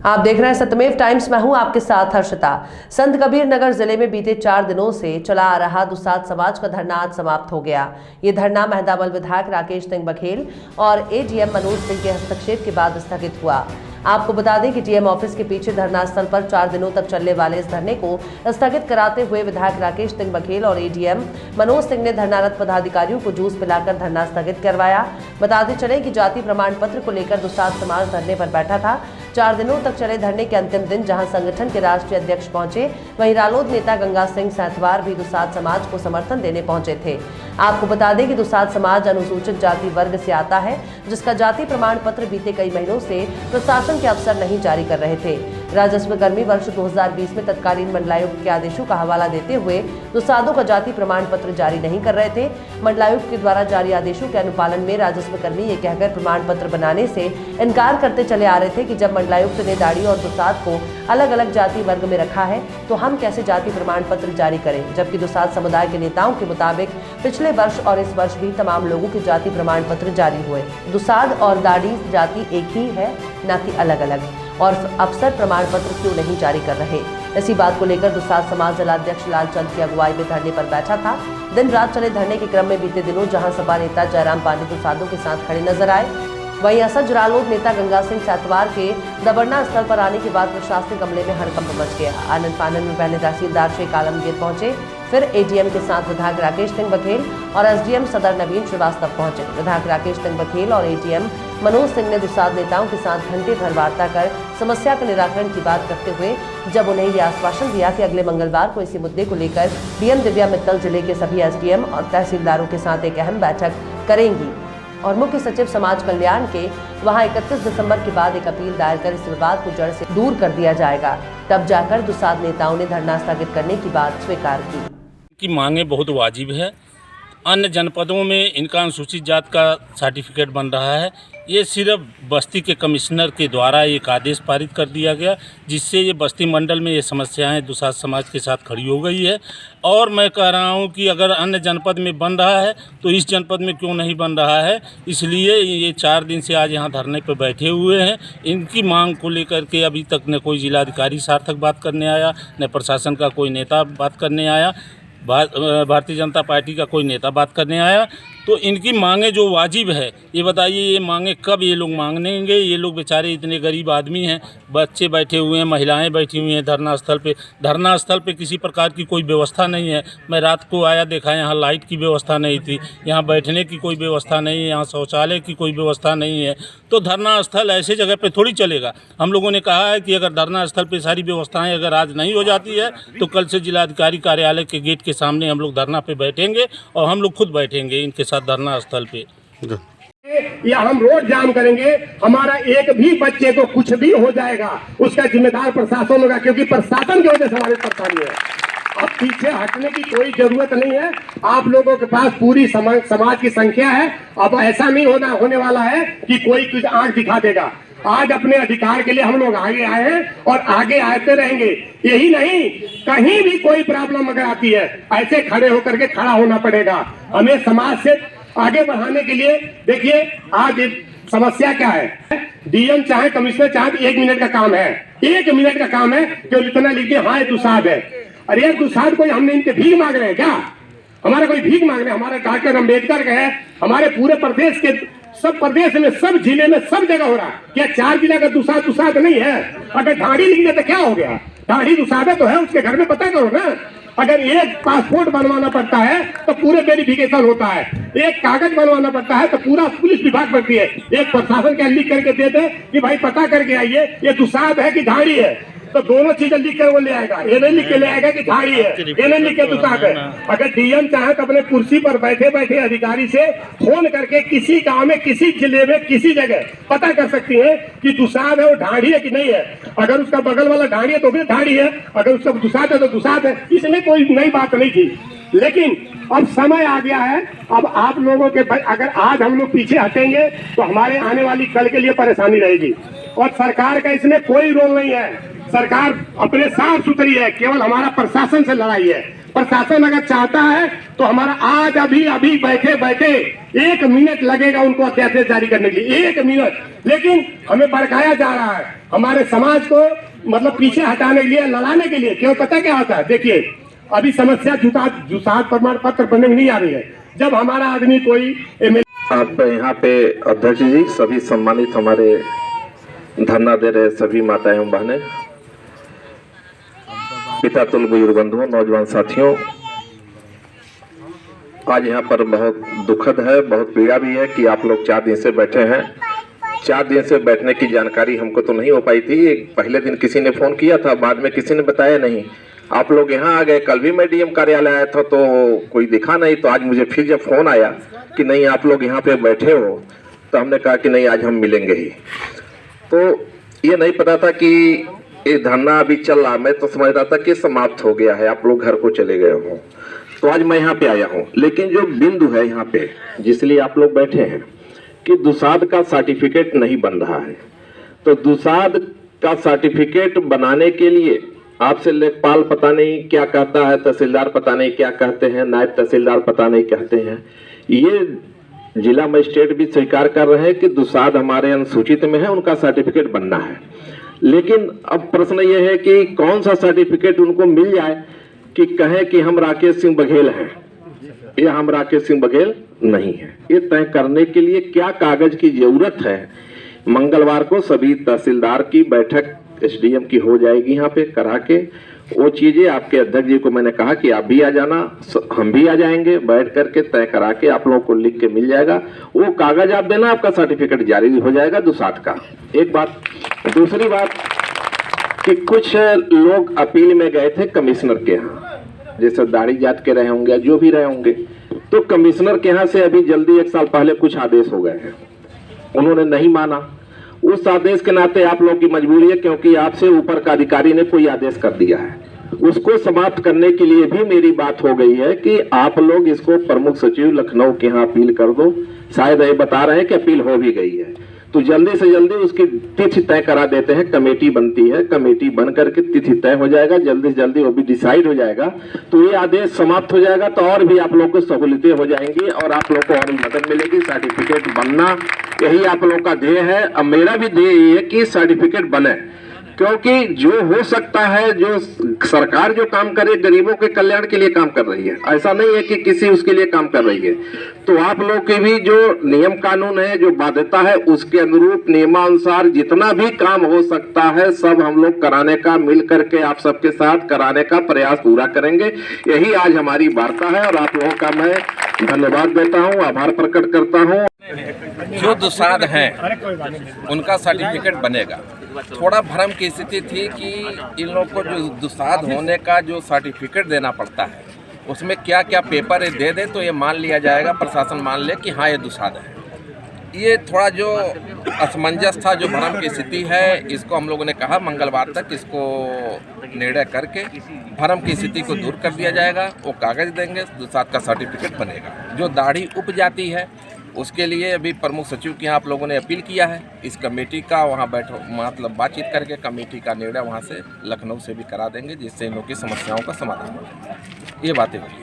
आप देख रहे हैं सत्यमेव टाइम्स। मैं हूं आपके साथ हर्षिता। संत कबीर नगर जिले में बीते 4 दिनों से चला आ रहा दुसाध समाज का धरना आज समाप्त हो गया। ये धरना मेहंदावल विधायक राकेश सिंह बघेल और एडीएम मनोज सिंह के हस्तक्षेप के बाद स्थगित हुआ। आपको बता दें कि डीएम ऑफिस के पीछे धरना स्थल पर 4 दिनों तक चलने वाले इस धरने को स्थगित कराते हुए विधायक राकेश सिंह बघेल और एडीएम मनोज सिंह ने धरनारत पदाधिकारियों को जूस पिलाकर धरना स्थगित करवाया। बताते चले कि जाति प्रमाण पत्र को लेकर दुसाध समाज धरने पर बैठा था। 4 दिनों तक चले धरने के अंतिम दिन जहां संगठन के राष्ट्रीय अध्यक्ष पहुंचे, वहीं रालोद नेता गंगा सिंह सैथवार भी दुसाध समाज को समर्थन देने पहुंचे थे। आपको बता दें कि दुसाध समाज अनुसूचित जाति वर्ग से आता है, जिसका जाति प्रमाण पत्र बीते कई महीनों से प्रशासन के अफसर नहीं जारी कर रहे थे। राजस्व कर्मी वर्ष 2020 में तत्कालीन मंडलायुक्त के आदेशों का हवाला देते हुए दुसाधों का जाति प्रमाण पत्र जारी नहीं कर रहे थे। मंडलायुक्त के द्वारा जारी आदेशों के अनुपालन में राजस्व कर्मी ये कहकर प्रमाण पत्र बनाने से इनकार करते चले आ रहे थे कि जब मंडलायुक्त ने दाढ़ी और दुसाध को अलग अलग जाति वर्ग में रखा है तो हम कैसे जाति प्रमाण पत्र जारी करें। जबकि दुसाध समुदाय के नेताओं के मुताबिक पिछले वर्ष और इस वर्ष भी तमाम लोगों के जाति प्रमाण पत्र जारी हुए। दुसाध और दाढ़ी जाति एक ही है, न कि अलग अलग, और अफसर प्रमाण पत्र क्यों नहीं जारी कर रहे। इसी बात को लेकर दुसाध समाज जिलाध्यक्ष लालचंद की अगुवाई में धरने पर बैठा था। दिन रात चले धरने के क्रम में बीते दिनों जहां सपा नेता जयराम पांडे दुसाधों के साथ खड़े नजर आए, वहीं असज रालोद नेता गंगा सिंह सैथवार के दबरना स्थल पर आने के बाद प्रशासनिक अमले में हड़कंप मच गया। आनंद फानन में पहले तहसीलदार शेख आलमगीर पहुंचे, फिर एडीएम के साथ विधायक राकेश सिंह बघेल और एसडीएम सदर नवीन श्रीवास्तव पहुंचे। विधायक राकेश सिंह बघेल और एडीएम मनोज सिंह ने दुसाध नेताओं के साथ घंटे भर वार्ता कर समस्या के निराकरण की बात करते हुए जब उन्हें यह आश्वासन दिया कि अगले मंगलवार को इसी मुद्दे को लेकर डीएम दिव्या मित्तल जिले के सभी एसडीएम और तहसीलदारों के साथ एक अहम बैठक करेंगी और मुख्य सचिव समाज कल्याण के वहां 31 दिसंबर के बाद एक अपील दायर कर इस विवाद को जड़ से दूर कर दिया जाएगा। तब जाकर दुसाध नेताओं ने धरना स्थगित करने की बात स्वीकार की। मांगे बहुत वाजिब है। अन्य जनपदों में इनका अनुसूचित जात का सर्टिफिकेट बन रहा है। ये सिर्फ बस्ती के कमिश्नर के द्वारा एक आदेश पारित कर दिया गया, जिससे ये बस्ती मंडल में ये समस्याएं दुसाध समाज के साथ खड़ी हो गई है। और मैं कह रहा हूं कि अगर अन्य जनपद में बन रहा है तो इस जनपद में क्यों नहीं बन रहा है। इसलिए ये 4 दिन से आज यहाँ धरने पर बैठे हुए हैं। इनकी मांग को लेकर के अभी तक न कोई जिलाधिकारी सार्थक बात करने आया, न प्रशासन का कोई नेता बात करने आया, भारतीय जनता पार्टी का कोई नेता बात करने आया। तो इनकी मांगे जो वाजिब है, ये बताइए ये मांगे कब ये लोग मांगेंगे। ये लोग बेचारे इतने गरीब आदमी हैं, बच्चे बैठे हुए हैं, महिलाएं बैठी हुई हैं धरना स्थल पे किसी प्रकार की कोई व्यवस्था नहीं है। मैं रात को आया, देखा यहाँ लाइट की व्यवस्था नहीं थी, यहाँ बैठने की कोई व्यवस्था नहीं है, यहाँ शौचालय की कोई व्यवस्था नहीं है। तो धरना स्थल ऐसे जगह पे थोड़ी चलेगा। हम लोगों ने कहा है कि अगर धरना स्थल पे सारी व्यवस्थाएं अगर आज नहीं हो जाती है तो कल से जिलाधिकारी कार्यालय के गेट के सामने हम लोग धरना पे बैठेंगे और हम लोग खुद बैठेंगे इनके साथ धरना स्थल पे, या हम रोड जाम करेंगे। हमारा एक भी बच्चे को कुछ भी हो जाएगा उसका जिम्मेदार प्रशासन होगा, क्योंकि प्रशासन की वजह से हमारी परेशानी है। अब पीछे हटने की कोई जरूरत नहीं है। आप लोगों के पास पूरी समाज की संख्या है। अब ऐसा नहीं होने वाला है कि कोई कुछ आंख दिखा देगा। आज अपने अधिकार के लिए हम लोग आगे आए हैं और आगे आते रहेंगे। यही नहीं, कहीं भी कोई प्रॉब्लम अगर आती है ऐसे खड़े होकर के खड़ा होना पड़ेगा। हमें समाज से आगे बढ़ाने के लिए देखिए आज समस्या क्या है। डीएम चाहे कमिश्नर चाहे 1 मिनट का काम है, 1 मिनट का काम है कि इतना लिखिए हाँ ये दुसाध है। अरे दुसाध कोई हमने इनके भीख मांग रहे हैं क्या? हमारा कोई भीख मांग रहे हैं? हमारे डॉक्टर अम्बेडकर है, हमारे पूरे प्रदेश के सब प्रदेश में सब जिले में सब जगह हो रहा है। क्या 4 जिला का दुसाध नहीं है? अगर दाढ़ी लिख दिया तो क्या हो गया? दाढ़ी दुसाध तो है, उसके घर में पता करो ना। अगर एक पासपोर्ट बनवाना पड़ता है तो पूरे वेरिफिकेशन होता है, एक कागज बनवाना पड़ता है तो पूरा पुलिस विभाग पड़ती है। एक प्रशासन क्या लिख करके दे दे कि भाई पता करके आइए ये दुसाध है कि दाढ़ी है, तो दोनों चीजें लिख कर वो ले आएगा। ये नहीं लिख के ले आएगा कि दाढ़ी है, ये नहीं लिख के दुसाध है। अगर डीएम चाहे तो अपने कुर्सी पर बैठे बैठे अधिकारी से फोन करके किसी गांव में, किसी जिले में, किसी जगह पता कर सकती है कि दुसाध है, वो दाढ़ी है कि नहीं है। अगर उसका बगल वाला दाढ़ी है तो भी दाढ़ी है, अगर उसका दुसाध है तो दुसाध है। इसमें कोई नई बात नहीं थी, लेकिन अब समय आ गया है। अब आप लोगों के अगर आज हम लोग पीछे हटेंगे तो हमारे आने वाली कल के लिए परेशानी रहेगी। और सरकार का इसमें कोई रोल नहीं है। सरकार अपने साफ सुथरी है, केवल हमारा प्रशासन से लड़ाई है। प्रशासन अगर चाहता है तो हमारा आज अभी बैठे बैठे 1 मिनट लगेगा उनको अध्यादेश जारी करने के लिए, 1 मिनट। लेकिन हमें भड़काया जा रहा है, हमारे समाज को मतलब पीछे हटाने के लिए, लड़ाने के लिए। क्यों, पता क्या होता है? देखिए, अभी समस्या जुसात प्रमाण पत्र बनने नहीं आ रही है। जब हमारा आदमी कोई आप यहाँ पे अध्यक्ष जी, सभी सम्मानित हमारे धरना दे रहे सभी माताएं एवं बहनें, पिता तुल्य बुजुर्ग बंधुओं, नौजवान साथियों, आज यहाँ पर बहुत दुखद है, बहुत पीड़ा भी है कि आप लोग 4 दिन से बैठे हैं। 4 दिन से बैठने की जानकारी हमको तो नहीं हो पाई थी। पहले दिन किसी ने फोन किया था, बाद में किसी ने बताया नहीं। आप लोग यहाँ आ गए। कल भी मैं डीएम कार्यालय आया था तो कोई दिखा नहीं, तो आज मुझे फिर जब फोन आया कि नहीं आप लोग यहाँ पे बैठे हो, तो हमने कहा कि नहीं, आज हम मिलेंगे ही। तो ये नहीं पता था कि ये धरना अभी चल रहा। मैं तो समझ रहा था कि समाप्त हो गया है, आप लोग घर को चले गए हो। तो आज मैं यहाँ पे आया हूँ। लेकिन जो बिंदु है यहाँ पे, जिसलिए आप लोग बैठे हैं, कि दुसाध का सर्टिफिकेट नहीं बन रहा है। तो दुसाध का सर्टिफिकेट बनाने के लिए आपसे लेखपाल पता नहीं क्या कहता है, तहसीलदार पता नहीं क्या कहते हैं, नायब तहसीलदार पता नहीं कहते हैं। ये जिला मजिस्ट्रेट भी स्वीकार कर रहे हैं कि दुसाध हमारे अनुसूचित में है, उनका सर्टिफिकेट बनना है। लेकिन अब प्रश्न ये है कि कौन सा सर्टिफिकेट उनको मिल जाए कि कहें कि हम राकेश सिंह बघेल हैं या हम राकेश सिंह बघेल नहीं है। ये तय करने के लिए क्या कागज की जरूरत है। मंगलवार को सभी तहसीलदार की बैठक एसडीएम की हो जाएगी, यहाँ पे करा के वो चीजें आपके अध्यक्ष जी को मैंने कहा कि आप भी आ जाना, हम भी आ जाएंगे, बैठ करके तय करा के आप लोगों को लिख के मिल जाएगा। वो कागज आप देना, आपका सर्टिफिकेट जारी हो जाएगा दुसाध का। एक बात। दूसरी बात कि कुछ लोग अपील में गए थे कमिश्नर के यहाँ, जैसे दाढ़ी जात के रहे होंगे, जो भी रहे होंगे, तो कमिश्नर के यहाँ से अभी जल्दी 1 साल पहले कुछ आदेश हो गए हैं, उन्होंने नहीं माना। उस आदेश के नाते आप लोग की मजबूरी है, क्योंकि आपसे ऊपर का अधिकारी ने कोई आदेश कर दिया है। उसको समाप्त करने के लिए भी मेरी बात हो गई है कि आप लोग इसको प्रमुख सचिव लखनऊ के यहाँ अपील कर दो। शायद ये बता रहे हैं कि अपील हो भी गई है, तो जल्दी से जल्दी उसकी तिथि तय करा देते हैं। कमेटी बनती है, कमेटी बन करके तिथि तय हो जाएगा, जल्दी से जल्दी वो भी डिसाइड हो जाएगा, तो ये आदेश समाप्त हो जाएगा। तो और भी आप लोग को सहूलियतें हो जाएंगी और आप लोग को और मदद मिलेगी। सर्टिफिकेट बनना यही आप लोग का ध्येय है। अब मेरा भी ध्येय ये है कि सर्टिफिकेट बने, क्योंकि जो हो सकता है, जो सरकार जो काम करे गरीबों के कल्याण के लिए काम कर रही है, ऐसा नहीं है कि किसी उसके लिए काम कर रही है। तो आप लोग के भी जो नियम कानून है, जो बाध्यता है, उसके अनुरूप नियमानुसार जितना भी काम हो सकता है सब हम लोग कराने का, मिल करके आप सबके साथ कराने का प्रयास पूरा करेंगे। यही आज हमारी वार्ता है और आप लोगों का मैं धन्यवाद देता हूँ, आभार प्रकट करता हूँ। जो दुसाध हैं उनका सर्टिफिकेट बनेगा। थोड़ा भ्रम की स्थिति थी कि इन लोग को जो दुसाध होने का जो सर्टिफिकेट देना पड़ता है उसमें क्या क्या पेपर दे दे तो ये मान लिया जाएगा, प्रशासन मान ले कि हाँ ये दुसाध है। ये थोड़ा जो असमंजस था, जो भ्रम की स्थिति है, इसको हम लोगों ने कहा मंगलवार तक इसको निर्णय करके भ्रम की स्थिति को दूर कर दिया जाएगा। वो कागज देंगे, दुसाध का सर्टिफिकेट बनेगा। जो दाढ़ी उप जाती है उसके लिए अभी प्रमुख सचिव के यहाँ आप लोगों ने अपील किया है। इस कमेटी का वहाँ मतलब बातचीत करके कमेटी का निर्णय वहाँ से लखनऊ से भी करा देंगे, जिससे इन लोगों की समस्याओं का समाधान हो। ये बातें हुई।